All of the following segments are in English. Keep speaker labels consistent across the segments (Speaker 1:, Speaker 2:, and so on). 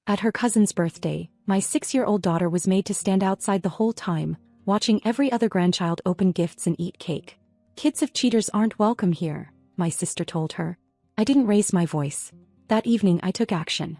Speaker 1: At her cousin's birthday, my 6-year-old daughter was made to stand outside the whole time, watching every other grandchild open gifts and eat cake. Kids of cheaters aren't welcome here, my sister told her. I didn't raise my voice. That evening I took action.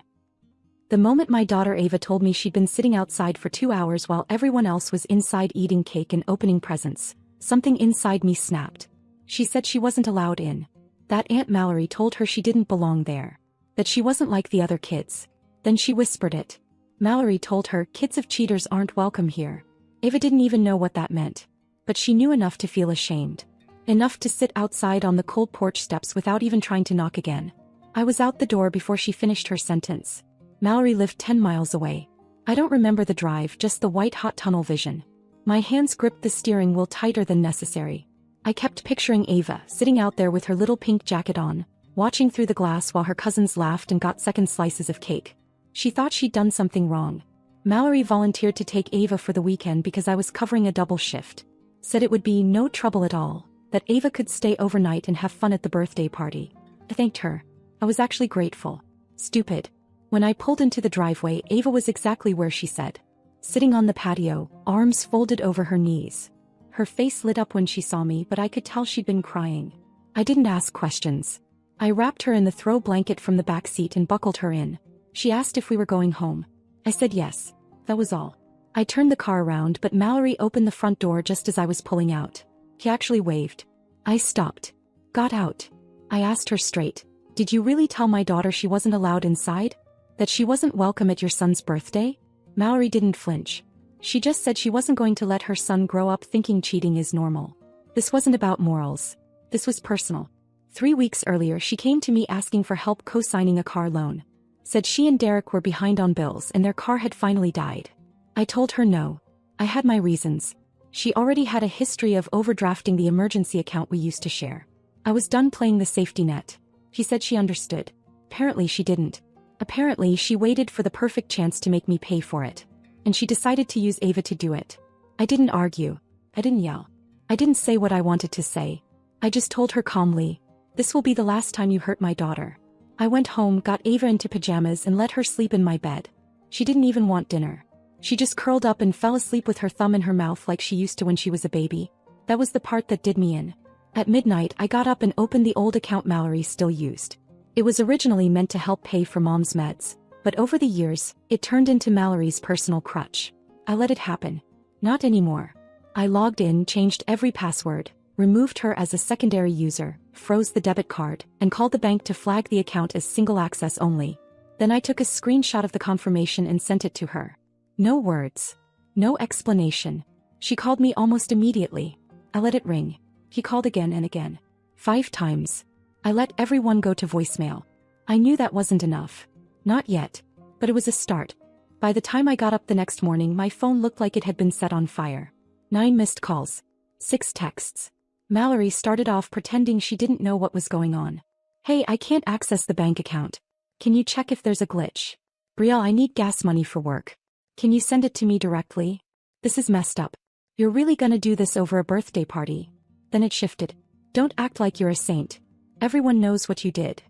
Speaker 1: The moment my daughter Ava told me she'd been sitting outside for 2 hours while everyone else was inside eating cake and opening presents, something inside me snapped. She said she wasn't allowed in. That Aunt Mallory told her she didn't belong there. That she wasn't like the other kids. Then she whispered it. Mallory told her kids of cheaters aren't welcome here. Ava didn't even know what that meant. But she knew enough to feel ashamed. Enough to sit outside on the cold porch steps without even trying to knock again. I was out the door before she finished her sentence. Mallory lived 10 miles away. I don't remember the drive, just the white-hot tunnel vision. My hands gripped the steering wheel tighter than necessary. I kept picturing Ava sitting out there with her little pink jacket on, watching through the glass while her cousins laughed and got second slices of cake. She thought she'd done something wrong. Mallory volunteered to take Ava for the weekend because I was covering a double shift. Said it would be no trouble at all, that Ava could stay overnight and have fun at the birthday party. I thanked her. I was actually grateful. Stupid. When I pulled into the driveway, Ava was exactly where she said. Sitting on the patio, arms folded over her knees. Her face lit up when she saw me, but I could tell she'd been crying. I didn't ask questions. I wrapped her in the throw blanket from the back seat and buckled her in. She asked if we were going home. I said yes. That was all. I turned the car around, but Mallory opened the front door just as I was pulling out. He actually waved. I stopped. Got out. I asked her straight. Did you really tell my daughter she wasn't allowed inside? That she wasn't welcome at your son's birthday? Mallory didn't flinch. She just said she wasn't going to let her son grow up thinking cheating is normal. This wasn't about morals. This was personal. 3 weeks earlier she came to me asking for help co-signing a car loan. Said she and Derek were behind on bills and their car had finally died. I told her no. I had my reasons. She already had a history of overdrafting the emergency account we used to share. I was done playing the safety net. She said she understood. Apparently she didn't. Apparently she waited for the perfect chance to make me pay for it. And she decided to use Ava to do it. I didn't argue. I didn't yell. I didn't say what I wanted to say. I just told her calmly, "This will be the last time you hurt my daughter." I went home, got Ava into pajamas and let her sleep in my bed. She didn't even want dinner. She just curled up and fell asleep with her thumb in her mouth like she used to when she was a baby. That was the part that did me in. At midnight I got up and opened the old account Mallory still used. It was originally meant to help pay for Mom's meds, but over the years, it turned into Mallory's personal crutch. I let it happen. Not anymore. I logged in, changed every password, removed her as a secondary user, froze the debit card, and called the bank to flag the account as single access only. Then I took a screenshot of the confirmation and sent it to her. No words. No explanation. She called me almost immediately. I let it ring. He called again and again. 5 times. I let everyone go to voicemail. I knew that wasn't enough. Not yet. But it was a start. By the time I got up the next morning, my phone looked like it had been set on fire. 9 missed calls. 6 texts. Mallory started off pretending she didn't know what was going on. "Hey, I can't access the bank account. Can you check if there's a glitch? Brielle, I need gas money for work. Can you send it to me directly? This is messed up. You're really gonna do this over a birthday party?" Then it shifted. "Don't act like you're a saint. Everyone knows what you did.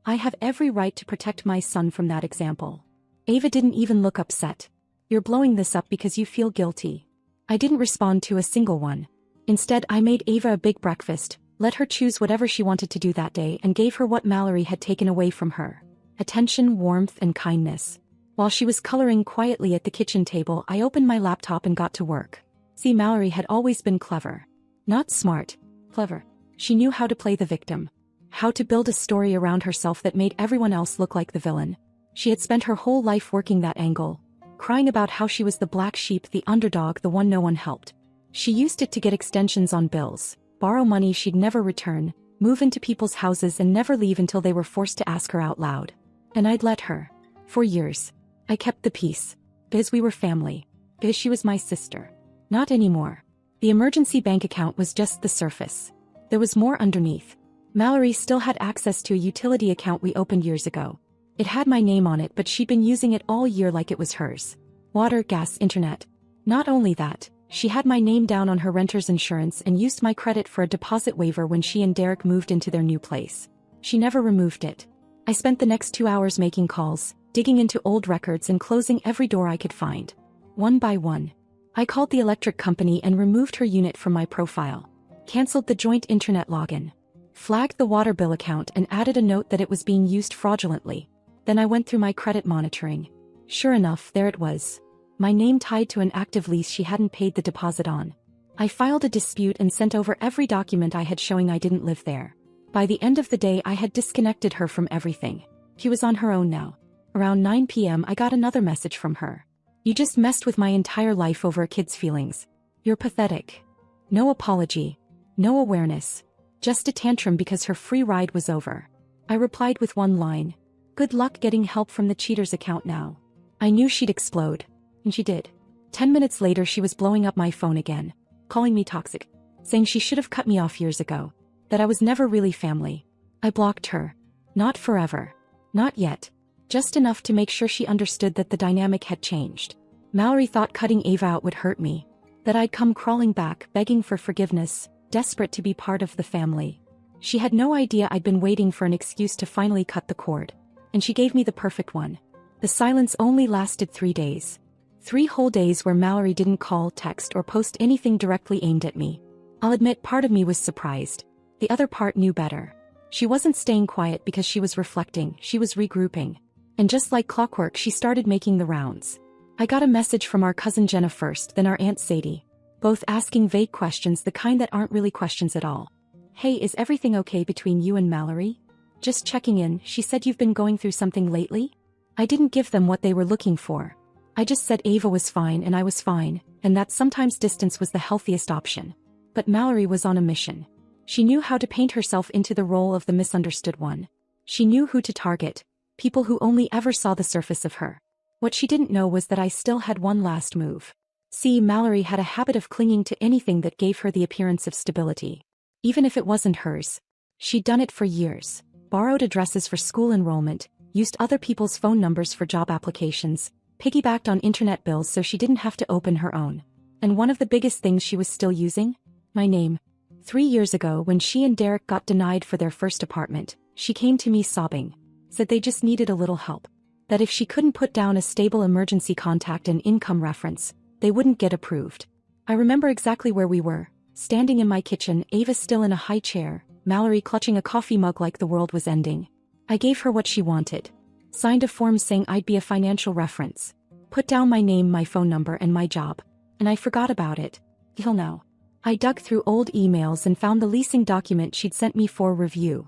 Speaker 1: I have every right to protect my son from that example." Ava didn't even look upset. "You're blowing this up because you feel guilty." I didn't respond to a single one. Instead, I made Ava a big breakfast, let her choose whatever she wanted to do that day, and gave her what Mallory had taken away from her: attention, warmth, and kindness. While she was coloring quietly at the kitchen table, I opened my laptop and got to work. See, Mallory had always been clever. Not smart. Clever. She knew how to play the victim. How to build a story around herself that made everyone else look like the villain. She had spent her whole life working that angle, crying about how she was the black sheep, the underdog, the one no one helped. She used it to get extensions on bills, borrow money she'd never return, move into people's houses and never leave until they were forced to ask her out loud. And I'd let her. For years. I kept the peace. Because we were family. Because she was my sister. Not anymore. The emergency bank account was just the surface. There was more underneath. Mallory still had access to a utility account we opened years ago. It had my name on it, but she'd been using it all year like it was hers. Water, gas, internet. Not only that, she had my name down on her renter's insurance and used my credit for a deposit waiver when she and Derek moved into their new place. She never removed it. I spent the next 2 hours making calls, digging into old records and closing every door I could find. One by one. I called the electric company and removed her unit from my profile. Cancelled the joint internet login. Flagged the water bill account and added a note that it was being used fraudulently. Then I went through my credit monitoring. Sure enough, there it was. My name tied to an active lease she hadn't paid the deposit on. I filed a dispute and sent over every document I had showing I didn't live there. By the end of the day I had disconnected her from everything. She was on her own now. Around 9 p.m. I got another message from her. You just messed with my entire life over a kid's feelings. You're pathetic. No apology. No awareness. Just a tantrum because her free ride was over. I replied with one line. Good luck getting help from the cheater's account now. I knew she'd explode. And she did. 10 minutes later she was blowing up my phone again. Calling me toxic. Saying she should have cut me off years ago. That I was never really family. I blocked her. Not forever. Not yet. Just enough to make sure she understood that the dynamic had changed. Mallory thought cutting Ava out would hurt me. That I'd come crawling back, begging for forgiveness, desperate to be part of the family. She had no idea I'd been waiting for an excuse to finally cut the cord. And she gave me the perfect one. The silence only lasted 3 days. 3 whole days where Mallory didn't call, text, or post anything directly aimed at me. I'll admit part of me was surprised. The other part knew better. She wasn't staying quiet because she was reflecting, she was regrouping. And just like clockwork she started making the rounds. I got a message from our cousin Jenna first, then our Aunt Sadie. Both asking vague questions, the kind that aren't really questions at all. Hey, is everything okay between you and Mallory? Just checking in, she said you've been going through something lately? I didn't give them what they were looking for. I just said Ava was fine and I was fine, and that sometimes distance was the healthiest option. But Mallory was on a mission. She knew how to paint herself into the role of the misunderstood one. She knew who to target, people who only ever saw the surface of her. What she didn't know was that I still had one last move. See, Mallory had a habit of clinging to anything that gave her the appearance of stability. Even if it wasn't hers. She'd done it for years. Borrowed addresses for school enrollment, used other people's phone numbers for job applications, piggybacked on internet bills so she didn't have to open her own. And one of the biggest things she was still using? My name. 3 years ago when she and Derek got denied for their first apartment, she came to me sobbing. Said they just needed a little help. That if she couldn't put down a stable emergency contact and income reference, they wouldn't get approved. I remember exactly where we were, standing in my kitchen, Ava still in a high chair, Mallory clutching a coffee mug like the world was ending. I gave her what she wanted. Signed a form saying I'd be a financial reference. Put down my name, my phone number, and my job. And I forgot about it. Till now. I dug through old emails and found the leasing document she'd sent me for review.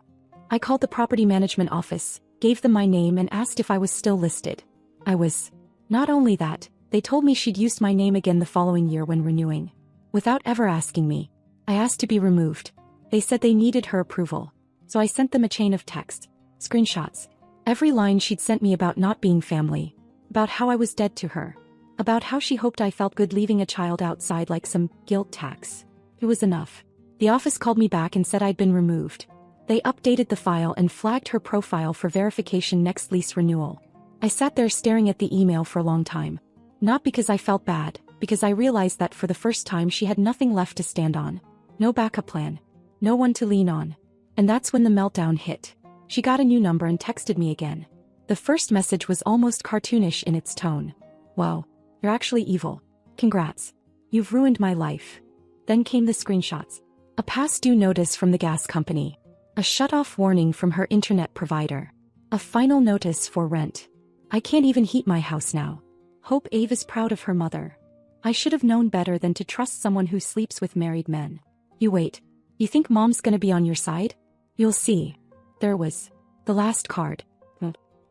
Speaker 1: I called the property management office, gave them my name and asked if I was still listed. I was. Not only that, they told me she'd used my name again the following year when renewing. Without ever asking me. I asked to be removed. They said they needed her approval. So I sent them a chain of texts, screenshots. Every line she'd sent me about not being family. About how I was dead to her. About how she hoped I felt good leaving a child outside like some guilt tax. It was enough. The office called me back and said I'd been removed. They updated the file and flagged her profile for verification next lease renewal. I sat there staring at the email for a long time. Not because I felt bad, because I realized that for the first time she had nothing left to stand on. No backup plan. No one to lean on. And that's when the meltdown hit. She got a new number and texted me again. The first message was almost cartoonish in its tone. Wow, you're actually evil. Congrats. You've ruined my life. Then came the screenshots. A past due notice from the gas company. A shut-off warning from her internet provider. A final notice for rent. I can't even heat my house now. Hope Ava's proud of her mother. I should have known better than to trust someone who sleeps with married men. You wait. You think mom's gonna be on your side? You'll see. There was. The last card.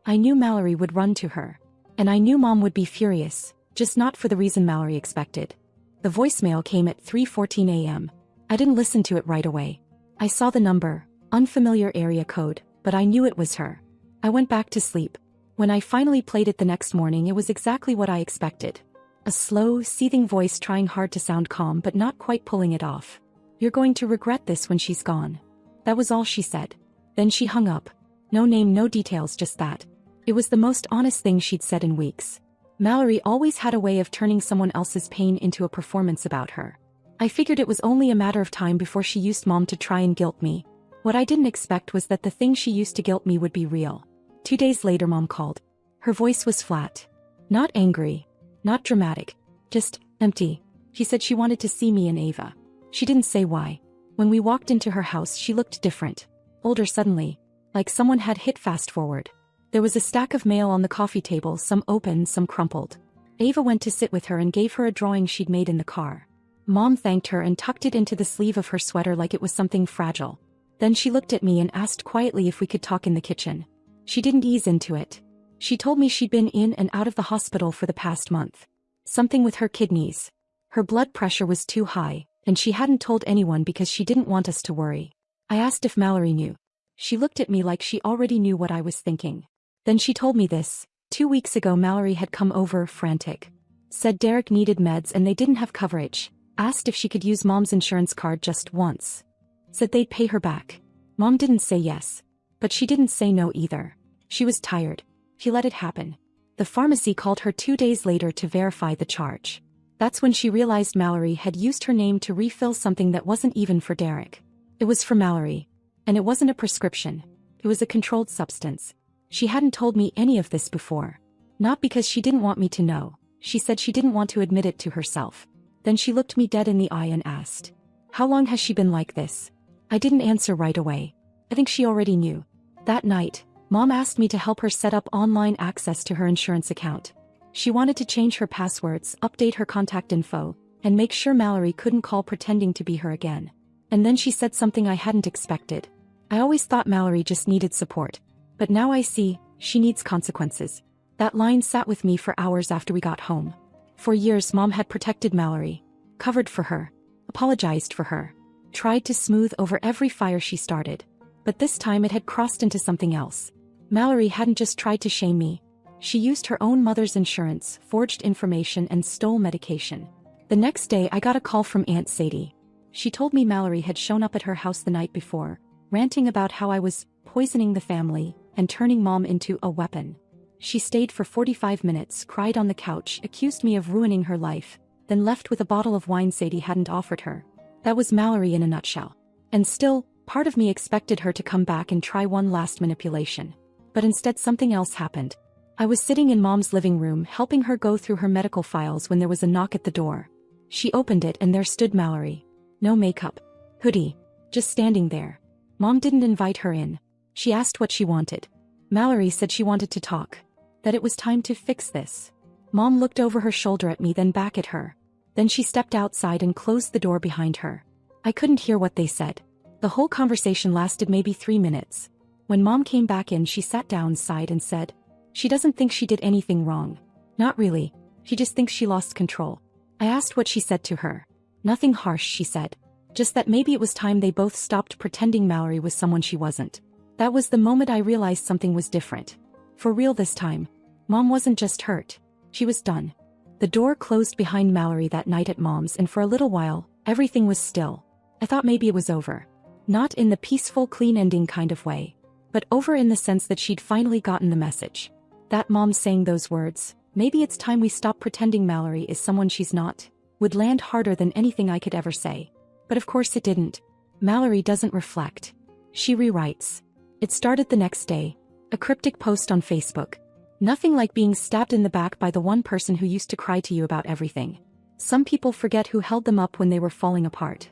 Speaker 1: I knew Mallory would run to her. And I knew mom would be furious, just not for the reason Mallory expected. The voicemail came at 3:14 a.m. I didn't listen to it right away. I saw the number, unfamiliar area code, but I knew it was her. I went back to sleep. When I finally played it the next morning, it was exactly what I expected. A slow, seething voice trying hard to sound calm but not quite pulling it off. You're going to regret this when she's gone. That was all she said. Then she hung up. No name, no details, just that. It was the most honest thing she'd said in weeks. Mallory always had a way of turning someone else's pain into a performance about her. I figured it was only a matter of time before she used mom to try and guilt me. What I didn't expect was that the thing she used to guilt me would be real. 2 days later mom called. Her voice was flat. Not angry. Not dramatic. Just empty. She said she wanted to see me and Ava. She didn't say why. When we walked into her house, she looked different. Older suddenly. Like someone had hit fast forward. There was a stack of mail on the coffee table, some open, some crumpled. Ava went to sit with her and gave her a drawing she'd made in the car. Mom thanked her and tucked it into the sleeve of her sweater like it was something fragile. Then she looked at me and asked quietly if we could talk in the kitchen. She didn't ease into it. She told me she'd been in and out of the hospital for the past month. Something with her kidneys. Her blood pressure was too high, and she hadn't told anyone because she didn't want us to worry. I asked if Mallory knew. She looked at me like she already knew what I was thinking. Then she told me this. 2 weeks ago Mallory had come over, frantic. Said Derek needed meds and they didn't have coverage. Asked if she could use Mom's insurance card just once. Said they'd pay her back. Mom didn't say yes. But she didn't say no either. She was tired. She let it happen. The pharmacy called her 2 days later to verify the charge. That's when she realized Mallory had used her name to refill something that wasn't even for Derek. It was for Mallory. And it wasn't a prescription. It was a controlled substance. She hadn't told me any of this before. Not because she didn't want me to know. She said she didn't want to admit it to herself. Then she looked me dead in the eye and asked, "How long has she been like this?" I didn't answer right away. I think she already knew. That night, Mom asked me to help her set up online access to her insurance account. She wanted to change her passwords, update her contact info, and make sure Mallory couldn't call pretending to be her again. And then she said something I hadn't expected. I always thought Mallory just needed support. But now I see, she needs consequences. That line sat with me for hours after we got home. For years Mom had protected Mallory, covered for her, apologized for her, tried to smooth over every fire she started. But this time it had crossed into something else. Mallory hadn't just tried to shame me. She used her own mother's insurance, forged information, and stole medication. The next day I got a call from Aunt Sadie. She told me Mallory had shown up at her house the night before, ranting about how I was poisoning the family and turning Mom into a weapon. She stayed for 45 minutes, cried on the couch, accused me of ruining her life, then left with a bottle of wine Sadie hadn't offered her. That was Mallory in a nutshell. And still, part of me expected her to come back and try one last manipulation. But instead something else happened. I was sitting in Mom's living room helping her go through her medical files when there was a knock at the door. She opened it and there stood Mallory. No makeup. Hoodie. Just standing there. Mom didn't invite her in. She asked what she wanted. Mallory said she wanted to talk. That it was time to fix this. Mom looked over her shoulder at me, then back at her. Then she stepped outside and closed the door behind her. I couldn't hear what they said. The whole conversation lasted maybe 3 minutes. When Mom came back in, she sat down, sighed, and said, "She doesn't think she did anything wrong. Not really. She just thinks she lost control." I asked what she said to her. Nothing harsh, she said. Just that maybe it was time they both stopped pretending Mallory was someone she wasn't. That was the moment I realized something was different. For real this time. Mom wasn't just hurt. She was done. The door closed behind Mallory that night at Mom's, and for a little while, everything was still. I thought maybe it was over. Not in the peaceful, clean ending kind of way. But over in the sense that she'd finally gotten the message. That Mom saying those words, "Maybe it's time we stop pretending Mallory is someone she's not," would land harder than anything I could ever say. But of course it didn't. Mallory doesn't reflect. She rewrites. It started the next day. A cryptic post on Facebook. Nothing like being stabbed in the back by the one person who used to cry to you about everything. Some people forget who held them up when they were falling apart.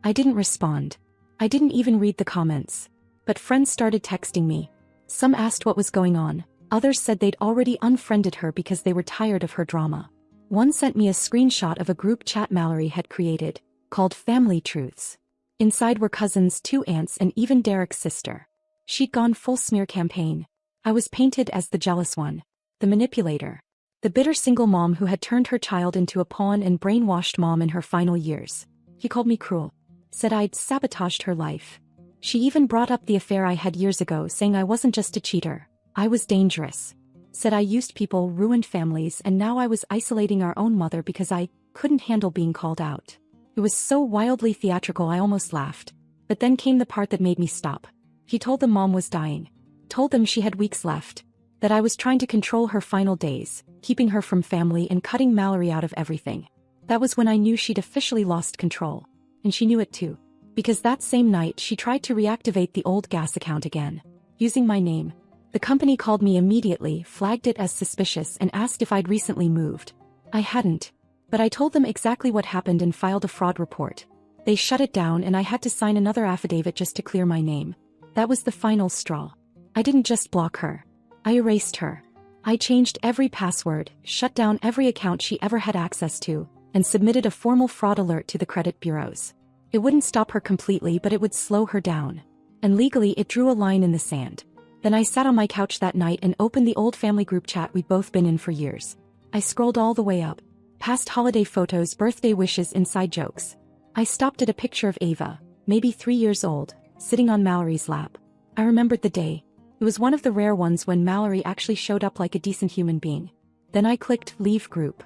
Speaker 1: I didn't respond. I didn't even read the comments. But friends started texting me. Some asked what was going on. Others said they'd already unfriended her because they were tired of her drama. One sent me a screenshot of a group chat Mallory had created, called Family Truths. Inside were cousins, 2 aunts, and even Derek's sister. She'd gone full smear campaign. I was painted as the jealous one, the manipulator, the bitter single mom who had turned her child into a pawn and brainwashed Mom in her final years. He called me cruel. Said I'd sabotaged her life. She even brought up the affair I had years ago, saying I wasn't just a cheater. I was dangerous. Said I used people, ruined families, and now I was isolating our own mother because I couldn't handle being called out. It was so wildly theatrical I almost laughed. But then came the part that made me stop. He told them Mom was dying. Told them she had weeks left. That I was trying to control her final days, keeping her from family and cutting Mallory out of everything. That was when I knew she'd officially lost control. And she knew it too. Because that same night she tried to reactivate the old gas account again. Using my name. The company called me immediately, flagged it as suspicious and asked if I'd recently moved. I hadn't. But I told them exactly what happened and filed a fraud report. They shut it down and I had to sign another affidavit just to clear my name. That was the final straw. I didn't just block her. I erased her. I changed every password, shut down every account she ever had access to, and submitted a formal fraud alert to the credit bureaus. It wouldn't stop her completely, but it would slow her down. And legally it drew a line in the sand. Then I sat on my couch that night and opened the old family group chat we'd both been in for years. I scrolled all the way up. Past holiday photos, birthday wishes, inside jokes. I stopped at a picture of Ava, maybe 3 years old, sitting on Mallory's lap. I remembered the day. It was one of the rare ones when Mallory actually showed up like a decent human being. Then I clicked leave group.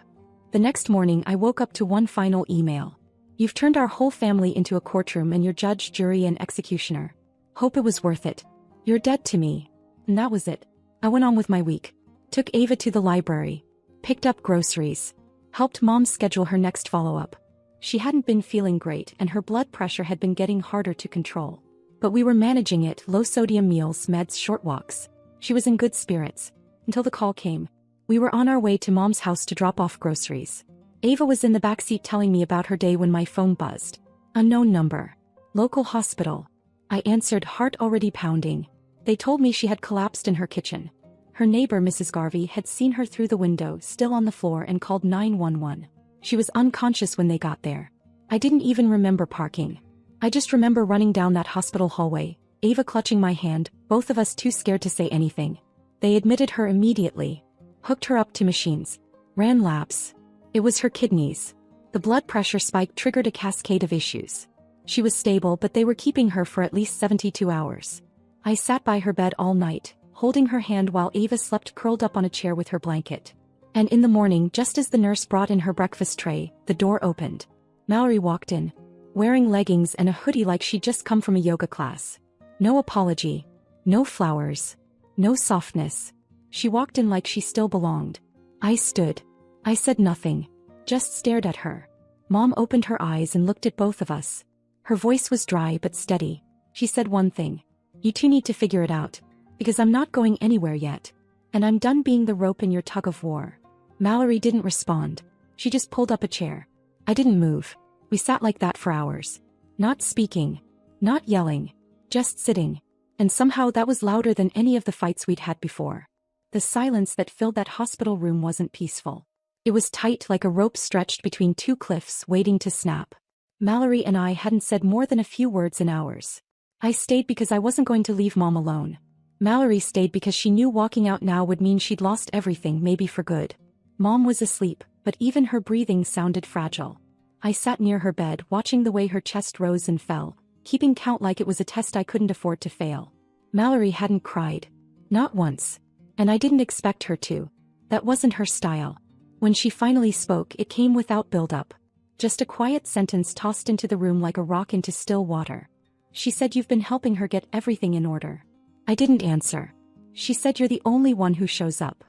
Speaker 1: The next morning I woke up to one final email. You've turned our whole family into a courtroom and your judge, jury and executioner. Hope it was worth it. You're dead to me. And that was it. I went on with my week. Took Ava to the library. Picked up groceries. Helped Mom schedule her next follow-up. She hadn't been feeling great and her blood pressure had been getting harder to control. But we were managing it, low-sodium meals, meds, short walks. She was in good spirits. Until the call came. We were on our way to Mom's house to drop off groceries. Ava was in the backseat telling me about her day when my phone buzzed. Unknown number. Local hospital. I answered, heart already pounding. They told me she had collapsed in her kitchen. Her neighbor, Mrs. Garvey, had seen her through the window, still on the floor, and called 911. She was unconscious when they got there. I didn't even remember parking. I just remember running down that hospital hallway, Ava clutching my hand, both of us too scared to say anything. They admitted her immediately. Hooked her up to machines. Ran labs. It was her kidneys. The blood pressure spike triggered a cascade of issues. She was stable, but they were keeping her for at least 72 hours. I sat by her bed all night, holding her hand while Ava slept curled up on a chair with her blanket. And in the morning, just as the nurse brought in her breakfast tray, the door opened. Mallory walked in, wearing leggings and a hoodie like she'd just come from a yoga class. No apology. No flowers. No softness. She walked in like she still belonged. I stood. I said nothing. Just stared at her. Mom opened her eyes and looked at both of us. Her voice was dry but steady. She said one thing. You two need to figure it out. Because I'm not going anywhere yet. And I'm done being the rope in your tug of war. Mallory didn't respond. She just pulled up a chair. I didn't move. We sat like that for hours. Not speaking. Not yelling. Just sitting. And somehow that was louder than any of the fights we'd had before. The silence that filled that hospital room wasn't peaceful. It was tight, like a rope stretched between two cliffs waiting to snap. Mallory and I hadn't said more than a few words in hours. I stayed because I wasn't going to leave Mom alone. Mallory stayed because she knew walking out now would mean she'd lost everything, maybe for good. Mom was asleep, but even her breathing sounded fragile. I sat near her bed, watching the way her chest rose and fell, keeping count like it was a test I couldn't afford to fail. Mallory hadn't cried. Not once. And I didn't expect her to. That wasn't her style. When she finally spoke, it came without build-up. Just a quiet sentence tossed into the room like a rock into still water. She said, you've been helping her get everything in order. I didn't answer. She said, you're the only one who shows up.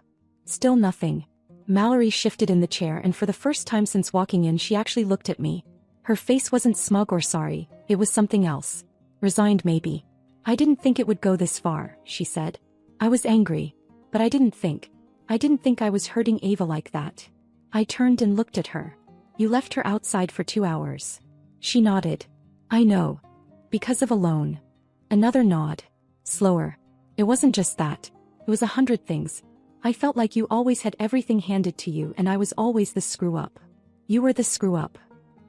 Speaker 1: Still nothing. Mallory shifted in the chair, and for the first time since walking in, she actually looked at me. Her face wasn't smug or sorry, it was something else. Resigned, maybe. I didn't think it would go this far, she said. I was angry. But I didn't think I was hurting Ava like that. I turned and looked at her. You left her outside for 2 hours. She nodded. I know. Because of a loan. Another nod. Slower. It wasn't just that. It was 100 things. I felt like you always had everything handed to you and I was always the screw-up. You were the screw-up.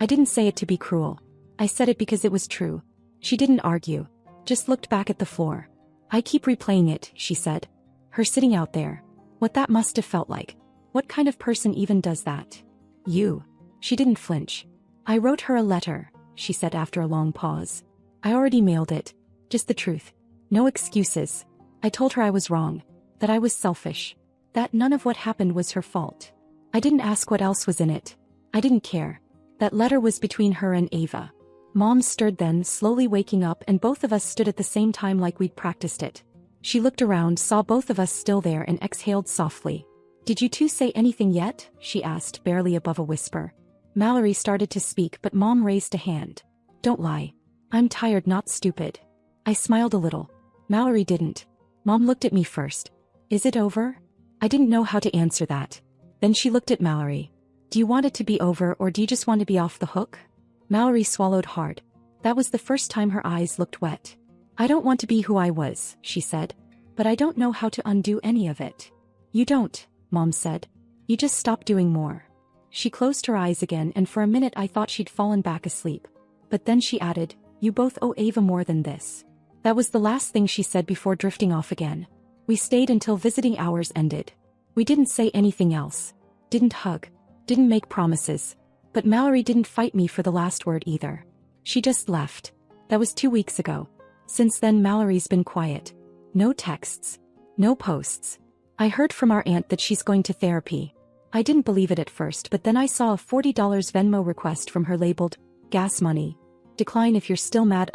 Speaker 1: I didn't say it to be cruel. I said it because it was true. She didn't argue. Just looked back at the floor. I keep replaying it, she said. Her sitting out there. What that must have felt like. What kind of person even does that? You. She didn't flinch. I wrote her a letter, she said after a long pause. I already mailed it. Just the truth. No excuses. I told her I was wrong. That I was selfish. That none of what happened was her fault. I didn't ask what else was in it. I didn't care. That letter was between her and Ava. Mom stirred then, slowly waking up, and both of us stood at the same time like we'd practiced it. She looked around, saw both of us still there, and exhaled softly. Did you two say anything yet? She asked, barely above a whisper. Mallory started to speak, but Mom raised a hand. Don't lie. I'm tired, not stupid. I smiled a little. Mallory didn't. Mom looked at me first. Is it over? I didn't know how to answer that. Then she looked at Mallory. Do you want it to be over or do you just want to be off the hook? Mallory swallowed hard. That was the first time her eyes looked wet. I don't want to be who I was, she said. But I don't know how to undo any of it. You don't, Mom said. You just stop doing more. She closed her eyes again and for a minute I thought she'd fallen back asleep. But then she added, you both owe Ava more than this. That was the last thing she said before drifting off again. We stayed until visiting hours ended. We didn't say anything else. Didn't hug. Didn't make promises. But Mallory didn't fight me for the last word either. She just left. That was 2 weeks ago. Since then Mallory's been quiet. No texts. No posts. I heard from our aunt that she's going to therapy. I didn't believe it at first but then I saw a $40 Venmo request from her labeled, gas money. Decline if you're still mad.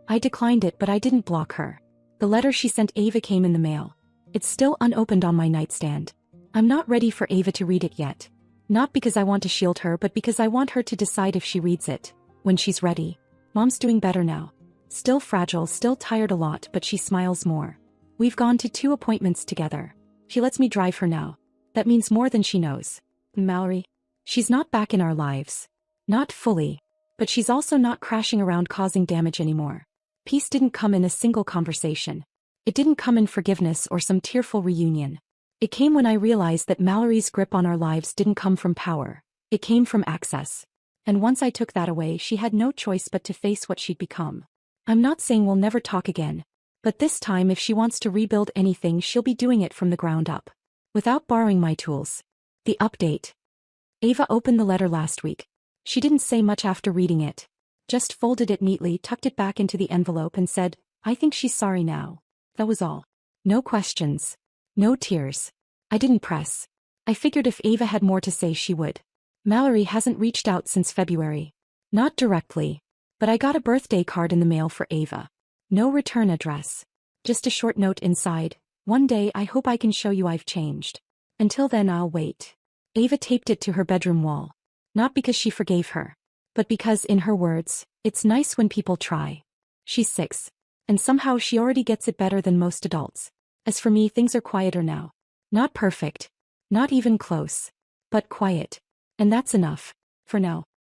Speaker 1: I declined it but I didn't block her. The letter she sent Ava came in the mail. It's still unopened on my nightstand. I'm not ready for Ava to read it yet. Not because I want to shield her but because I want her to decide if she reads it. When she's ready. Mom's doing better now. Still fragile, still tired a lot but she smiles more. We've gone to 2 appointments together. She lets me drive her now. That means more than she knows. Mallory? She's not back in our lives. Not fully. But she's also not crashing around causing damage anymore. Peace didn't come in a single conversation. It didn't come in forgiveness or some tearful reunion. It came when I realized that Mallory's grip on our lives didn't come from power. It came from access. And once I took that away she had no choice but to face what she'd become. I'm not saying we'll never talk again. But this time if she wants to rebuild anything she'll be doing it from the ground up. Without borrowing my tools. The update. Ava opened the letter last week. She didn't say much after reading it. Just folded it neatly, tucked it back into the envelope and said, I think she's sorry now. That was all. No questions. No tears. I didn't press. I figured if Ava had more to say she would. Mallory hasn't reached out since February. Not directly. But I got a birthday card in the mail for Ava. No return address. Just a short note inside. One day I hope I can show you I've changed. Until then I'll wait. Ava taped it to her bedroom wall. Not because she forgave her. But because, in her words, it's nice when people try. She's 6. And somehow she already gets it better than most adults. As for me things are quieter now. Not perfect. Not even close. But quiet. And that's enough. For now.